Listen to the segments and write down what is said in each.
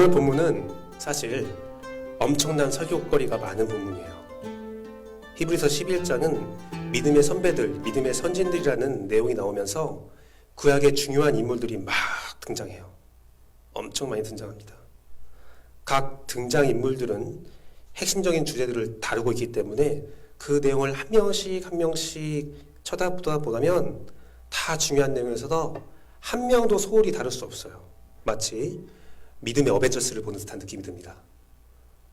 오늘 본문은 사실 엄청난 설교거리가 많은 본문이에요. 히브리서 11장은 믿음의 선배들, 믿음의 선진들이라는 내용이 나오면서 구약의 중요한 인물들이 막 등장해요. 엄청 많이 등장합니다. 각 등장인물들은 핵심적인 주제들을 다루고 있기 때문에 그 내용을 한 명씩 한 명씩 쳐다보다 보면 다 중요한 내용에서도 한 명도 소홀히 다룰 수 없어요. 마치 믿음의 어벤져스를 보는 듯한 느낌이 듭니다.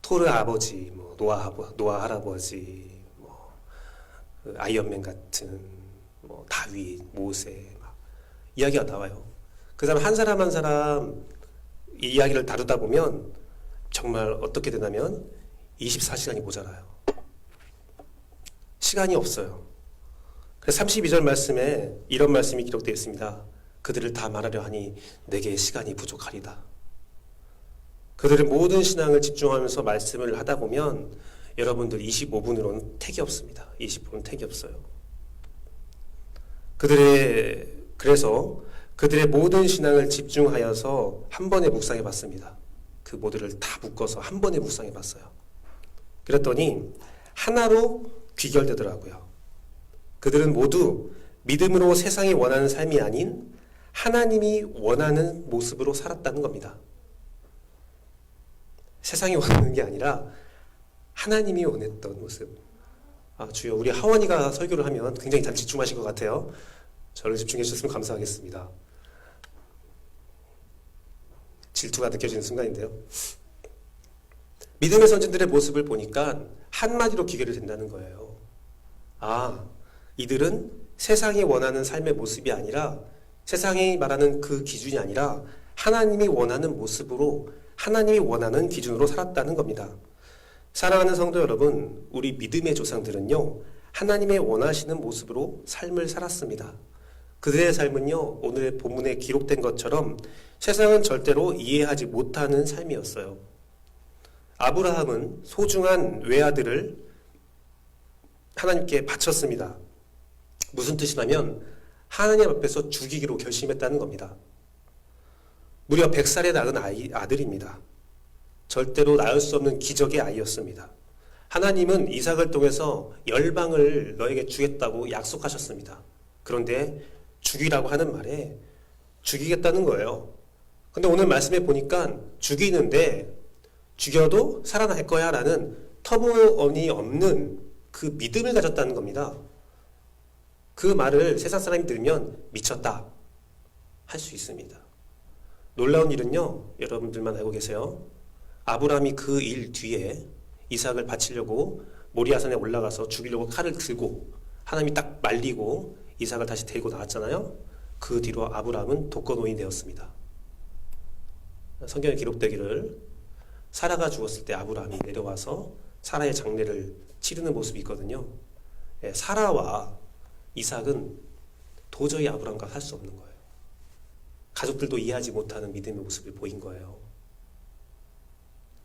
토르 아버지, 노아 할아버지, 아이언맨 같은, 다윗, 모세 막 이야기가 나와요. 그 사람 한 사람 한 사람 이 이야기를 다루다 보면 정말 어떻게 되냐면 24시간이 모자라요. 시간이 없어요. 그래서 32절 말씀에 이런 말씀이 기록되어 있습니다. 그들을 다 말하려 하니 내게 시간이 부족하리다. 그들의 모든 신앙을 집중하면서 말씀을 하다 보면 여러분들 25분으로는 택이 없습니다. 20분은 택이 없어요. 그래서 그들의 모든 신앙을 집중하여서 한 번에 묵상해 봤습니다. 그 모두를 다 묶어서 한 번에 묵상해 봤어요. 그랬더니 하나로 귀결되더라고요. 그들은 모두 믿음으로 세상이 원하는 삶이 아닌 하나님이 원하는 모습으로 살았다는 겁니다. 세상이 원하는 게 아니라 하나님이 원했던 모습. 주여, 우리 하원이가 설교를 하면 굉장히 잘 집중하실 것 같아요. 저를 집중해 주셨으면 감사하겠습니다. 질투가 느껴지는 순간인데요. 믿음의 선진들의 모습을 보니까 한마디로 귀결이 된다는 거예요. 이들은 세상이 원하는 삶의 모습이 아니라, 세상이 말하는 그 기준이 아니라 하나님이 원하는 모습으로, 하나님이 원하는 기준으로 살았다는 겁니다. 사랑하는 성도 여러분, 우리 믿음의 조상들은요, 하나님의 원하시는 모습으로 삶을 살았습니다. 그들의 삶은요, 오늘 본문에 기록된 것처럼 세상은 절대로 이해하지 못하는 삶이었어요. 아브라함은 소중한 외아들을 하나님께 바쳤습니다. 무슨 뜻이냐면 하나님 앞에서 죽이기로 결심했다는 겁니다. 무려 100살에 낳은 아들입니다. 절대로 낳을 수 없는 기적의 아이였습니다. 하나님은 이삭을 통해서 열방을 너에게 주겠다고 약속하셨습니다. 그런데 죽이라고 하는 말에 죽이겠다는 거예요. 근데 오늘 말씀에 보니까 죽이는데 죽여도 살아날 거야 라는 터무니없는 그 믿음을 가졌다는 겁니다. 그 말을 세상 사람이 들으면 미쳤다 할 수 있습니다. 놀라운 일은요, 여러분들만 알고 계세요. 아브라함이 그 일 뒤에 이삭을 바치려고 모리아산에 올라가서 죽이려고 칼을 들고 하나님이 딱 말리고 이삭을 다시 데리고 나왔잖아요. 그 뒤로 아브라함은 독거노인이 되었습니다. 성경에 기록되기를 사라가 죽었을 때 아브라함이 내려와서 사라의 장례를 치르는 모습이 있거든요. 사라와 이삭은 도저히 아브라함과 살 수 없는 거예요. 가족들도 이해하지 못하는 믿음의 모습을 보인 거예요.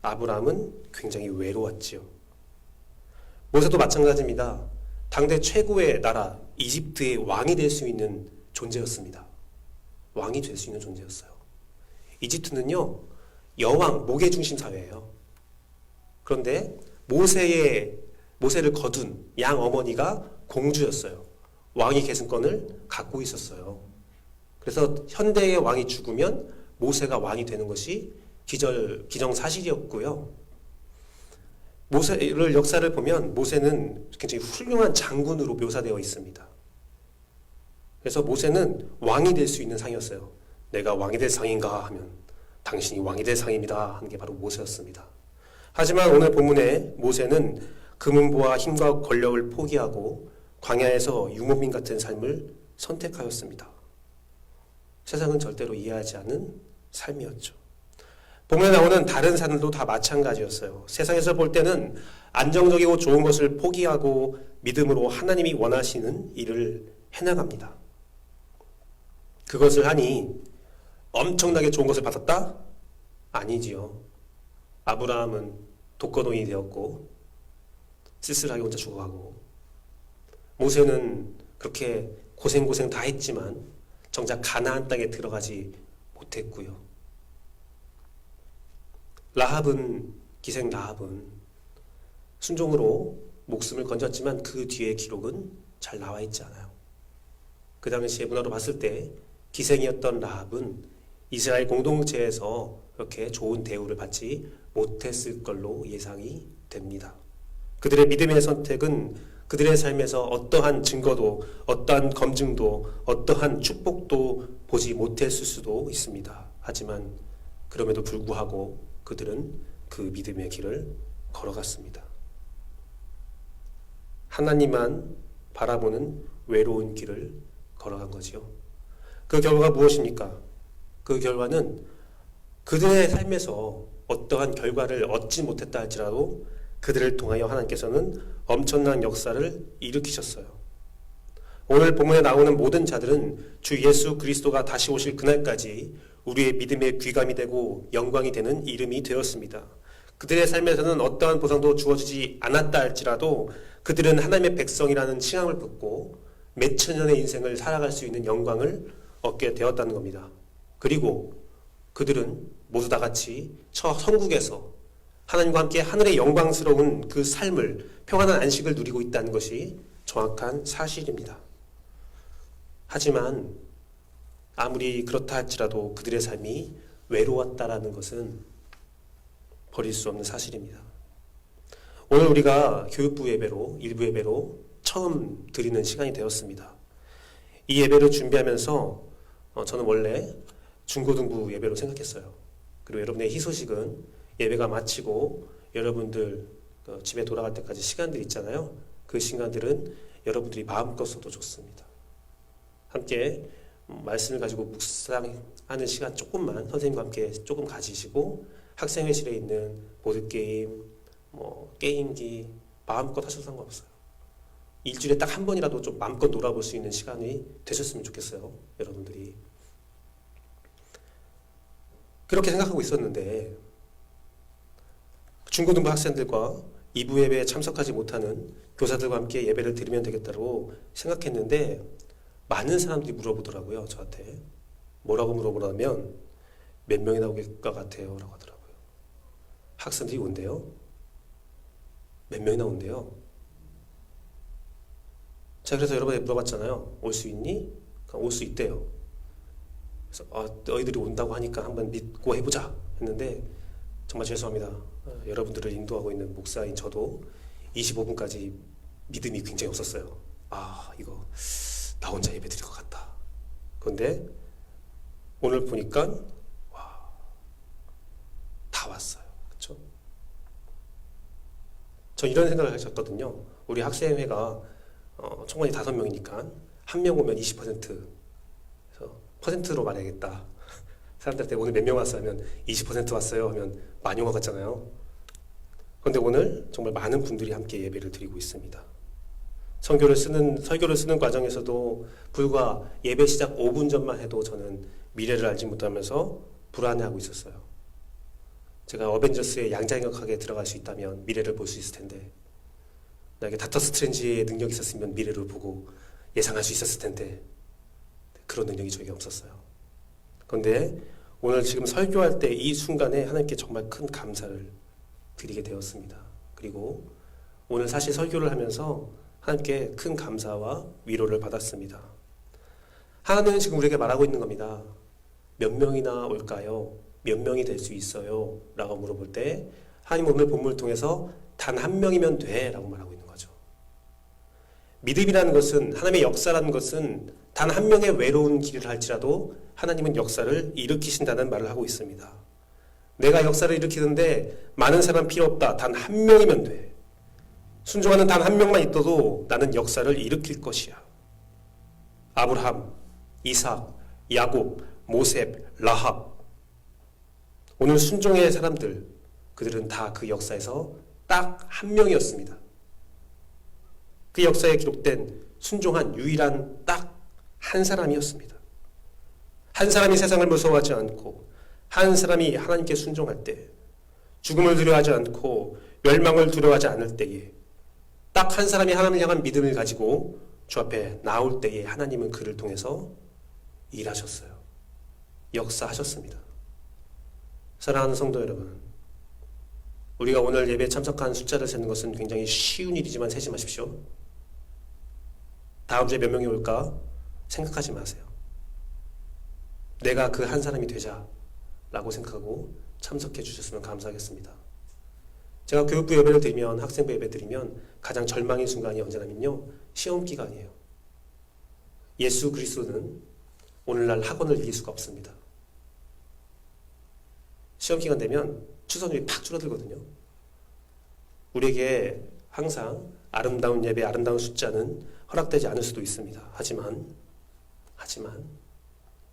아브라함은 굉장히 외로웠지요. 모세도 마찬가지입니다. 당대 최고의 나라 이집트의 왕이 될 수 있는 존재였습니다. 왕이 될 수 있는 존재였어요. 이집트는요, 여왕, 목의 중심 사회예요. 그런데 모세를 거둔 양 어머니가 공주였어요. 왕위 계승권을 갖고 있었어요. 그래서 현대의 왕이 죽으면 모세가 왕이 되는 것이 기정사실이었고요. 모세를 역사를 보면 모세는 굉장히 훌륭한 장군으로 묘사되어 있습니다. 그래서 모세는 왕이 될 수 있는 상이었어요. 내가 왕이 될 상인가 하면 당신이 왕이 될 상입니다 하는 게 바로 모세였습니다. 하지만 오늘 본문에 모세는 금은보와 힘과 권력을 포기하고 광야에서 유목민 같은 삶을 선택하였습니다. 세상은 절대로 이해하지 않는 삶이었죠. 본문에 나오는 다른 사람들도 다 마찬가지였어요. 세상에서 볼 때는 안정적이고 좋은 것을 포기하고 믿음으로 하나님이 원하시는 일을 해나갑니다. 그것을 하니 엄청나게 좋은 것을 받았다? 아니지요. 아브라함은 독거노인이 되었고 쓸쓸하게 혼자 죽어가고, 모세는 그렇게 고생 다 했지만 정작 가나안 땅에 들어가지 못했고요. 기생 라합은 순종으로 목숨을 건졌지만 그 뒤에 기록은 잘 나와 있지 않아요. 그 당시의 문화로 봤을 때 기생이었던 라합은 이스라엘 공동체에서 그렇게 좋은 대우를 받지 못했을 걸로 예상이 됩니다. 그들의 믿음의 선택은 그들의 삶에서 어떠한 증거도, 어떠한 검증도, 어떠한 축복도 보지 못했을 수도 있습니다. 하지만 그럼에도 불구하고 그들은 그 믿음의 길을 걸어갔습니다. 하나님만 바라보는 외로운 길을 걸어간 거지요. 그 결과가 무엇입니까? 그 결과는 그들의 삶에서 어떠한 결과를 얻지 못했다 할지라도 그들을 통하여 하나님께서는 엄청난 역사를 일으키셨어요. 오늘 본문에 나오는 모든 자들은 주 예수 그리스도가 다시 오실 그날까지 우리의 믿음의 귀감이 되고 영광이 되는 이름이 되었습니다. 그들의 삶에서는 어떠한 보상도 주어지지 않았다 할지라도 그들은 하나님의 백성이라는 칭함을 받고 몇천 년의 인생을 살아갈 수 있는 영광을 얻게 되었다는 겁니다. 그리고 그들은 모두 다 같이 저 천국에서 하나님과 함께 하늘의 영광스러운 그 삶을, 평안한 안식을 누리고 있다는 것이 정확한 사실입니다. 하지만 아무리 그렇다 할지라도 그들의 삶이 외로웠다라는 것은 버릴 수 없는 사실입니다. 오늘 우리가 교육부 예배로, 일부 예배로 처음 드리는 시간이 되었습니다. 이 예배를 준비하면서 저는 원래 중고등부 예배로 생각했어요. 그리고 여러분의 희소식은 예배가 마치고 여러분들 집에 돌아갈 때까지 시간들 있잖아요. 그 시간들은 여러분들이 마음껏 써도 좋습니다. 함께 말씀을 가지고 묵상하는 시간 조금만 선생님과 함께 조금 가지시고 학생회실에 있는 보드게임, 게임기 마음껏 하셔도 상관없어요. 일주일에 딱 한 번이라도 좀 마음껏 놀아볼 수 있는 시간이 되셨으면 좋겠어요. 여러분들이. 그렇게 생각하고 있었는데 중고등부 학생들과 2부 예배에 참석하지 못하는 교사들과 함께 예배를 드리면 되겠다고 생각했는데 많은 사람들이 물어보더라고요. 저한테. 뭐라고 물어보냐면 몇 명이나 올 것 같아요? 라고 하더라고요. 학생들이 온대요. 몇 명이나 온대요. 자, 그래서 여러분이 물어봤잖아요. 올 수 있니? 올 수 있대요. 그래서 너희들이 온다고 하니까 한번 믿고 해보자 했는데 정말 죄송합니다. 여러분들을 인도하고 있는 목사인 저도 25분까지 믿음이 굉장히 없었어요. 이거 나 혼자 예배 드릴 것 같다. 그런데 오늘 보니까 다 왔어요. 그렇죠? 저 이런 생각을 하셨거든요. 우리 학생회가 총관이 5명이니까 한 명 오면 20%. 그래서 퍼센트로 말해야겠다. 사람들한테 오늘 몇 명 왔어요 하면 20% 왔어요 하면 많이 온 것 같잖아요. 그런데 오늘 정말 많은 분들이 함께 예배를 드리고 있습니다. 설교를 쓰는 과정에서도 불과 예배 시작 5분 전만 해도 저는 미래를 알지 못하면서 불안해하고 있었어요. 제가 어벤져스의 양자역학에 들어갈 수 있다면 미래를 볼 수 있을 텐데 나에게 닥터 스트레인지의 능력이 있었으면 미래를 보고 예상할 수 있었을 텐데 그런 능력이 저에게 없었어요. 그런데 오늘 지금 설교할 때 이 순간에 하나님께 정말 큰 감사를 드리게 되었습니다. 그리고 오늘 사실 설교를 하면서 하나님께 큰 감사와 위로를 받았습니다. 하나님은 지금 우리에게 말하고 있는 겁니다. 몇 명이나 올까요? 몇 명이 될 수 있어요? 라고 물어볼 때 하나님 오늘 본문을 통해서 단 한 명이면 돼 라고 말하고 있는 거죠. 믿음이라는 것은, 하나님의 역사라는 것은 단 한 명의 외로운 길을 할지라도 하나님은 역사를 일으키신다는 말을 하고 있습니다. 내가 역사를 일으키는데 많은 사람 필요 없다. 단 한 명이면 돼. 순종하는 단 한 명만 있어도 나는 역사를 일으킬 것이야. 아브라함, 이삭, 야곱, 모셉, 라합. 오늘 순종의 사람들, 그들은 다 그 역사에서 딱 한 명이었습니다. 그 역사에 기록된 순종한 유일한 딱 한 사람이었습니다. 한 사람이 세상을 무서워하지 않고 한 사람이 하나님께 순종할 때 죽음을 두려워하지 않고 멸망을 두려워하지 않을 때에 딱 한 사람이 하나님을 향한 믿음을 가지고 주 앞에 나올 때에 하나님은 그를 통해서 일하셨어요. 역사하셨습니다. 사랑하는 성도 여러분, 우리가 오늘 예배에 참석한 숫자를 세는 것은 굉장히 쉬운 일이지만 세지 마십시오. 다음 주에 몇 명이 올까 생각하지 마세요. 내가 그 한 사람이 되자라고 생각하고 참석해 주셨으면 감사하겠습니다. 제가 교육부 예배를 드리면, 학생부 예배 드리면 가장 절망의 순간이 언제냐면요, 시험 기간이에요. 예수 그리스도는 오늘날 학원을 이길 수가 없습니다. 시험 기간 되면 추선율이 팍 줄어들거든요. 우리에게 항상 아름다운 예배, 아름다운 숫자는 허락되지 않을 수도 있습니다. 하지만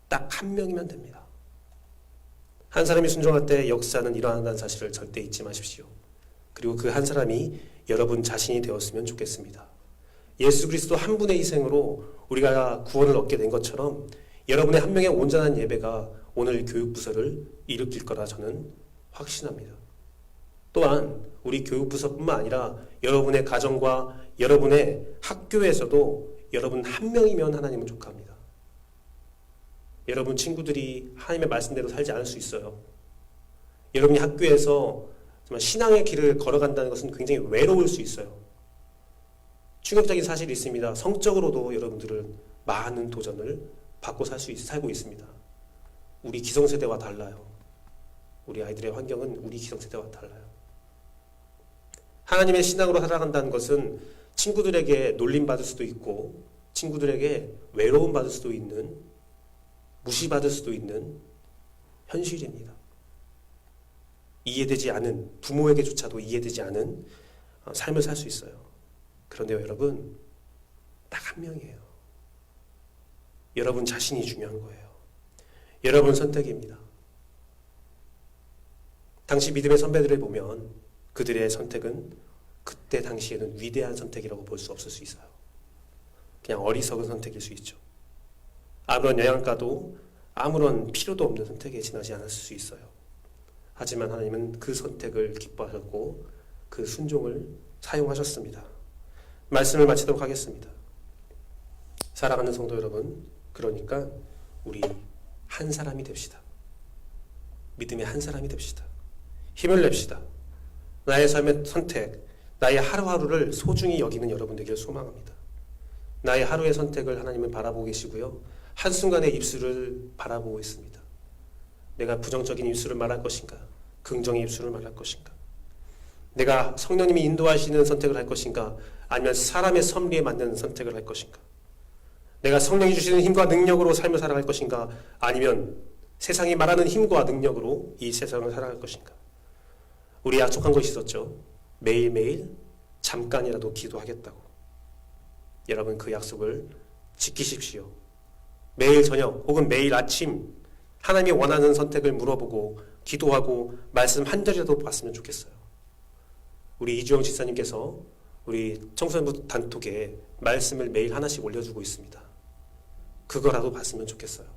딱 한 명이면 됩니다. 한 사람이 순종할 때 역사는 일어난다는 사실을 절대 잊지 마십시오. 그리고 그 한 사람이 여러분 자신이 되었으면 좋겠습니다. 예수 그리스도 한 분의 희생으로 우리가 구원을 얻게 된 것처럼 여러분의 한 명의 온전한 예배가 오늘 교육부서를 일으킬 거라 저는 확신합니다. 또한 우리 교육부서뿐만 아니라 여러분의 가정과 여러분의 학교에서도 여러분 한 명이면 하나님은 족합니다. 여러분 친구들이 하나님의 말씀대로 살지 않을 수 있어요. 여러분이 학교에서 정말 신앙의 길을 걸어간다는 것은 굉장히 외로울 수 있어요. 충격적인 사실이 있습니다. 성적으로도 여러분들은 많은 도전을 받고 살고 있습니다. 우리 기성세대와 달라요. 우리 아이들의 환경은 우리 기성세대와 달라요. 하나님의 신앙으로 살아간다는 것은 친구들에게 놀림받을 수도 있고 친구들에게 외로움 받을 수도 있는, 무시받을 수도 있는 현실입니다. 이해되지 않은, 부모에게조차도 이해되지 않은 삶을 살 수 있어요. 그런데요, 여러분, 딱 한 명이에요. 여러분 자신이 중요한 거예요. 여러분 선택입니다. 당시 믿음의 선배들을 보면 그들의 선택은 그때 당시에는 위대한 선택이라고 볼 수 없을 수 있어요. 그냥 어리석은 선택일 수 있죠. 아무런 영양가도 아무런 필요도 없는 선택에 지나지 않았을 수 있어요. 하지만 하나님은 그 선택을 기뻐하셨고 그 순종을 사용하셨습니다. 말씀을 마치도록 하겠습니다. 사랑하는 성도 여러분, 그러니까 우리 한 사람이 됩시다. 믿음의 한 사람이 됩시다. 힘을 냅시다. 나의 삶의 선택, 나의 하루하루를 소중히 여기는 여러분 되기를 소망합니다. 나의 하루의 선택을 하나님은 바라보고 계시고요. 한순간의 입술을 바라보고 있습니다. 내가 부정적인 입술을 말할 것인가? 긍정의 입술을 말할 것인가? 내가 성령님이 인도하시는 선택을 할 것인가? 아니면 사람의 섭리에 맞는 선택을 할 것인가? 내가 성령이 주시는 힘과 능력으로 삶을 살아갈 것인가? 아니면 세상이 말하는 힘과 능력으로 이 세상을 살아갈 것인가? 우리 약속한 것이 있었죠. 매일매일 잠깐이라도 기도하겠다고. 여러분 그 약속을 지키십시오. 매일 저녁 혹은 매일 아침 하나님이 원하는 선택을 물어보고 기도하고 말씀 한 절이라도 봤으면 좋겠어요. 우리 이주영 집사님께서 우리 청소년부 단톡에 말씀을 매일 하나씩 올려주고 있습니다. 그거라도 봤으면 좋겠어요.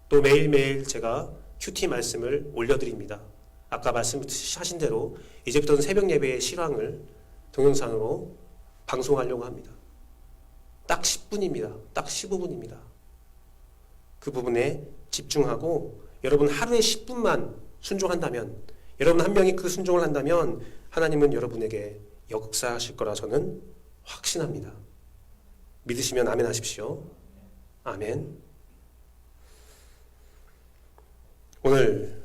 또 매일매일 제가 큐티 말씀을 올려드립니다. 아까 말씀하신 대로 이제부터는 새벽 예배의 실황을 동영상으로 방송하려고 합니다. 딱 10분입니다. 딱 15분입니다. 그 부분에 집중하고 여러분 하루에 10분만 순종한다면, 여러분 한 명이 그 순종을 한다면 하나님은 여러분에게 역사하실 거라 저는 확신합니다. 믿으시면 아멘 하십시오. 아멘. 오늘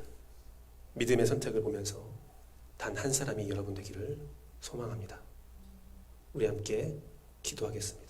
믿음의 선택을 보면서 단 한 사람이 여러분 되기를 소망합니다. 우리 함께 기도하겠습니다.